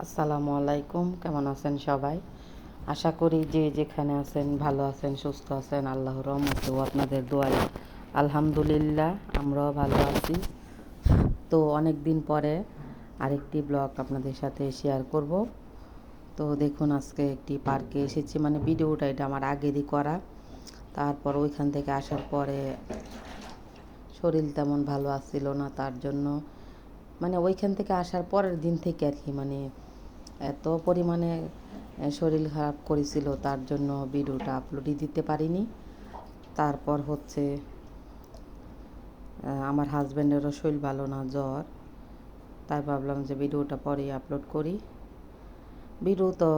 আসসালামু আলাইকুম, কেমন আছেন সবাই? আশা করি যে যেখানে আছেন ভালো আছেন, সুস্থ আছেন। আল্লাহর রহমতে ও আপনাদের দোয়ায় আলহামদুলিল্লাহ আমরাও ভালো আছি। তো অনেক দিন পরে আরেকটি ব্লগ আপনাদের সাথে শেয়ার করব। তো দেখুন, আজকে একটি পার্কে এসেছি, মানে ভিডিওটা এটা আমার আগেরই করা। তারপর ওইখান থেকে আসার পরে শরীর তেমন ভালো আসছিল না, তার জন্য মানে ওইখান থেকে আসার পরের দিন থেকে আর কি, মানে এত পরিমাণে শরীর খারাপ করেছিল, তার জন্য ভিডিওটা আপলোডই দিতে পারিনি। তারপর হচ্ছে আমার হাজব্যান্ডেরও শরীর ভালো না, জ্বর। তাই ভাবলাম যে ভিডিওটা পরেই আপলোড করি। ভিডিও তো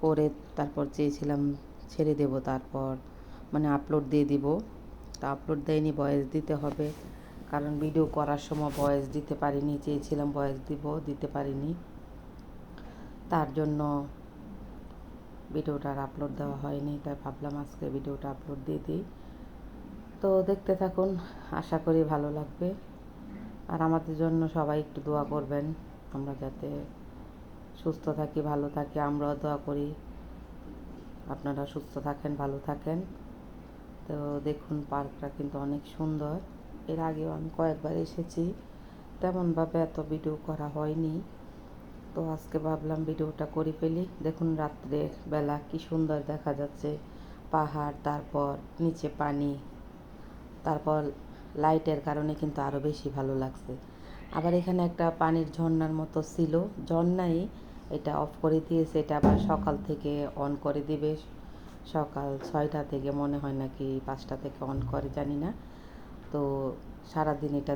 করে তারপর চেয়েছিলাম ছেড়ে দেব, তারপর মানে আপলোড দিয়ে দিব। তা আপলোড দেয়নি, ভয়েস দিতে হবে, কারণ ভিডিও করার সময় ভয়েস দিতে পারিনি। চেয়েছিলাম ভয়েস দিতে পারিনি, তার জন্য ভিডিওটার আপলোড দেওয়া হয়নি। তাই ভাবলাম আজকে ভিডিওটা আপলোড দিয়ে দিই। তো দেখতে থাকুন, আশা করি ভালো লাগবে। আর আমাদের জন্য সবাই একটু দোয়া করবেন, আমরা যাতে সুস্থ থাকি, ভালো থাকি। আমরাও দোয়া করি আপনারা সুস্থ থাকেন, ভালো থাকেন। তো দেখুন, পার্কটা কিন্তু অনেক সুন্দর। এর আগেও আমি কয়েকবার এসেছি, তেমনভাবে এত ভিডিও করা হয়নি। তো আজকে ভাবলাম ভিডিওটা করে ফেলি। দেখুন, রাত্রের বেলা কি সুন্দর দেখা যাচ্ছে পাহাড়, তারপর নিচে পানি, তারপর লাইটের কারণে কিন্তু আরও বেশি ভালো লাগছে। আবার এখানে একটা পানির ঝর্ণার মতো ছিল, ঝর্ণাই এটা অফ করে দিয়েছে। এটা আবার সকাল থেকে অন করে দিবে, সকাল 6টা থেকে মনে হয়, নাকি 5টা থেকে অন করে জানি না। তো সারাদিন এটা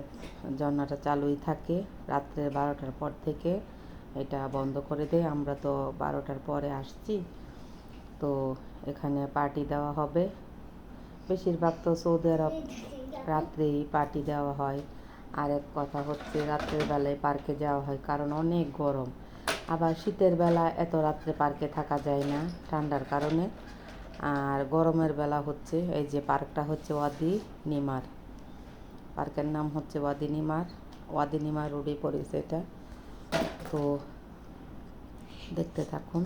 ঝর্ণাটা চালুই থাকে, রাত্রে 12টার পর থেকে এটা বন্ধ করে দেয়। আমরা তো 12টার পরে আসছি। তো এখানে পার্টি দেওয়া হবে। বেশিরভাগ তো সৌদি আরব রাত্রেই পার্টি দেওয়া হয়। আর এক কথা হচ্ছে, রাত্রের বেলায় পার্কে যাওয়া হয় কারণ অনেক গরম। আবার শীতের বেলা এত রাত্রে পার্কে থাকা যায় না ঠান্ডার কারণে। আর গরমের বেলা হচ্ছে, এই যে পার্কটা হচ্ছে ওয়াদি নিমার, পার্কের নাম হচ্ছে ওয়াদি নিমার। ওয়াদি নিমার রোডে পড়েছে এটা। তো দেখতে থাকুন,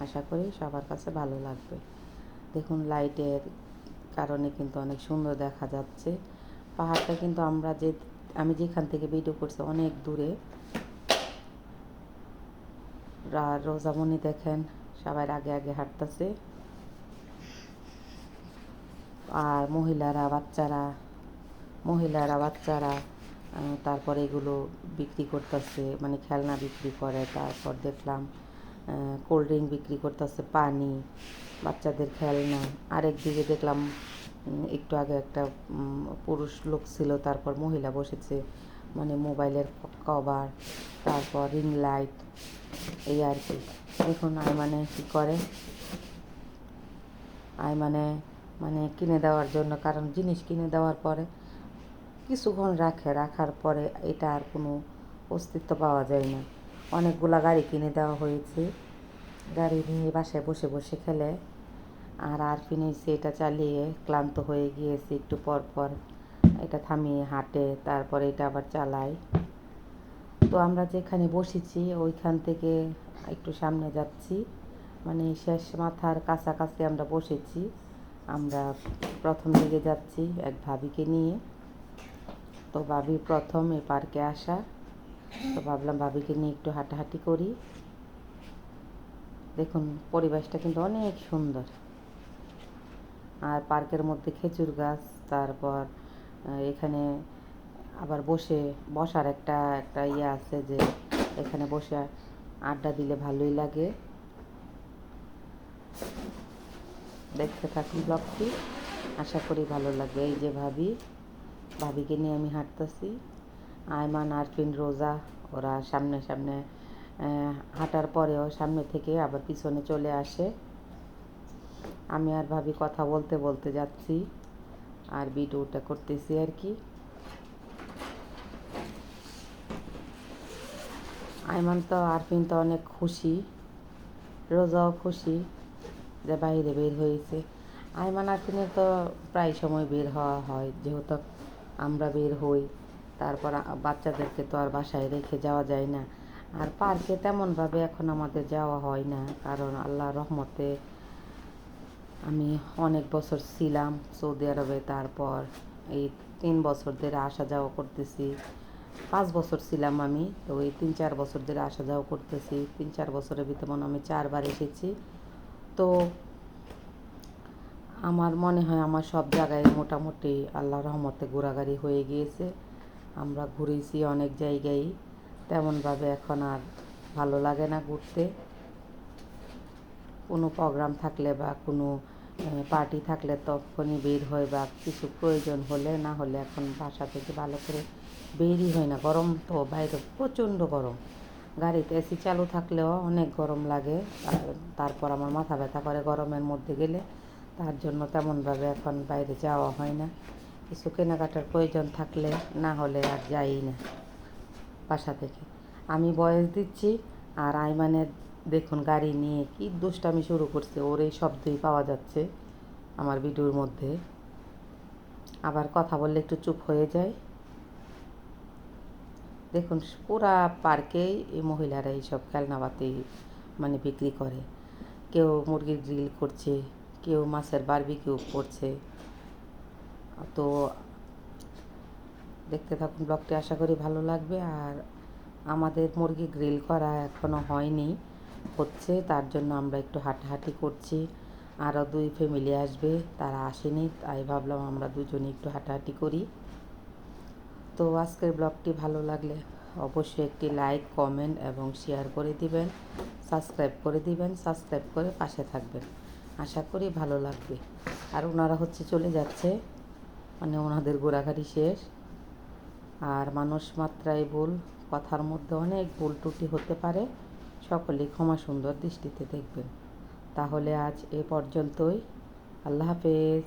আশা করি সবার কাছে ভালো লাগবে। দেখুন, লাইটের কারণে কিন্তু অনেক সুন্দর দেখা যাচ্ছে পাহাড়টা। কিন্তু আমি যেখান থেকে ভিডিও করছি অনেক দূরে। রোজামণি দেখেন সবার আগে আগে হাঁটতেছে, আর মহিলারা বাচ্চারা তারপরে এগুলো বিক্রি করতেছে, মানে খেলনা বিক্রি করে। তারপর দেখলাম কোল্ড ড্রিঙ্ক বিক্রি করতেছে, পানি, বাচ্চাদের খেলনা। আরেকদিকে দেখলাম একটু আগে একটা পুরুষ লোক ছিল, তারপর মহিলা বসেছে, মানে মোবাইলের কভার, তারপর রিং লাইট, এই আর কি। দেখুন মানে কী করে, মানে মানে কিনে দেওয়ার জন্য, কারণ জিনিস কিনে দেওয়ার পরে কিছুক্ষণ রাখার পরে এটা আর কোনো অস্তিত্ব পাওয়া যায় না। অনেকগুলা গাড়ি কিনে দেওয়া হয়েছে, গাড়ি নিয়ে বাসায় বসে বসে খেলে। আর ফিনিশে এটা চালিয়ে ক্লান্ত হয়ে গিয়েছে, একটু পর পর এটা থামিয়ে হাঁটে, তারপরে এটা আবার চালায়। তো আমরা যেখানে বসেছি ওইখান থেকে একটু সামনে যাচ্ছি, মানে শেষ মাথার কাছাকাছি আমরা বসেছি। আমরা প্রথম দিকে যাচ্ছি এক ভাবিকে নিয়ে। তো ভাবি প্রথম এই পার্কে আসা, তো ভাবলাম ভাবিকে নিয়ে একটু হাঁটাহাঁটি করি। দেখুন, পরিবেশটা কিন্তু অনেক সুন্দর। আর পার্কের মধ্যে খেজুর গাছ, তারপর এখানে আবার বসার একটা একটা ইয়ে আছে, যে এখানে বসে আড্ডা দিলে ভালোই লাগে। দেখতে থাকুন ব্লগটি, আশা করি ভালো লাগবে। এই যে ভাবিকে নিয়ে আমি হাঁটতেছি। আয়মান, আরফিন, রোজা ওরা সামনে সামনে হাঁটার পরেও সামনে থেকে আবার পিছনে চলে আসে। আমি আর ভাবি কথা বলতে বলতে যাচ্ছি আর ভিডিওটা করতেছি আর কি। আরফিন তো অনেক খুশি, রোজাও খুশি যে বাইরে বের হয়েছে। আয়মান আরফিনের তো প্রায় সময় বের হওয়া হয়, যেহেতু আমরা বের হই। তারপর বাচ্চাদেরকে তো আর বাসায় রেখে যাওয়া যায় না। আর পার্কে তেমনভাবে এখন আমাদের যাওয়া হয় না, কারণ আল্লাহর রহমতে আমি অনেক বছর ছিলাম সৌদি আরবে, তারপর এই 3 বছর ধরে আসা যাওয়া করতেছি। 5 বছর ছিলাম আমি, তো এই 3-4 বছর ধরে আসা যাওয়া করতেছি। 3-4 বছরের ভিতরে মনে আমি 4 বার এসেছি। তো আমার মনে হয় আমার সব জায়গায় মোটামুটি আল্লাহর রহমতে ঘোরাঘুরি হয়ে গিয়েছে। আমরা ঘুরেছি অনেক জায়গায়, তেমনভাবে এখন আর ভালো লাগে না ঘুরতে। কোনো প্রোগ্রাম থাকলে বা কোনো পার্টি থাকলে তখনই বের হয়, বা কিছু প্রয়োজন হলে, না হলে এখন বাসা থেকে ভালো করে বেরই হয় না। গরম তো, বাইরে প্রচণ্ড গরম, গাড়িতে এসি চালু থাকলেও অনেক গরম লাগে। তারপর আমার মাথা ব্যথা করে গরমের মধ্যে গেলে, তার জন্য তেমনভাবে এখন বাইরে যাওয়া হয় না। কিছু কেনাকাটার প্রয়োজন থাকলে, না হলে আর যাই না বাসা থেকে। আমি ভয়েস দিচ্ছি আর আইমানের দেখুন গাড়ি নিয়ে কি দুষ্টামি শুরু করছে, ওর এই শব্দই পাওয়া যাচ্ছে আমার ভিডিওর মধ্যে। আবার কথা বললে একটু চুপ হয়ে যায়। দেখুন পুরা পার্কেই এই মহিলারা এইসব খেলনাপাতি মানে বিক্রি করে। কেউ মুরগির গ্রিল করছে, কেউ মাছের বারবিকিউ করছে। তো দেখতে থাকুন ব্লগটি, আশা করি ভালো লাগবে। আর আমাদের মুরগি গ্রিল করা এখনও হয়নি, হচ্ছে, তার জন্য আমরা একটু হাঁটাহাঁটি করছি। আরও 2 ফ্যামিলি আসবে, তারা আসেনি, তাই ভাবলাম আমরা দুজনে একটু হাঁটাহাঁটি করি। তো আজকের ব্লগটি ভালো লাগলে অবশ্যই একটি লাইক, কমেন্ট এবং শেয়ার করে দিবেন, সাবস্ক্রাইব করে দিবেন, সাবস্ক্রাইব করে পাশে থাকবেন। আশা করি ভালো লাগবে। আর ওনারা হচ্ছে চলে যাচ্ছে, মানে ওনাদের ঘোরাঘুরি শেষ। আর মানুষ মাত্রাই ভুল, কথার মধ্যে অনেক ভুল ত্রুটি হতে পারে, সকলেই ক্ষমা সুন্দর দৃষ্টিতে দেখবেন। তাহলে আজ এ পর্যন্তই। আল্লাহ হাফেজ।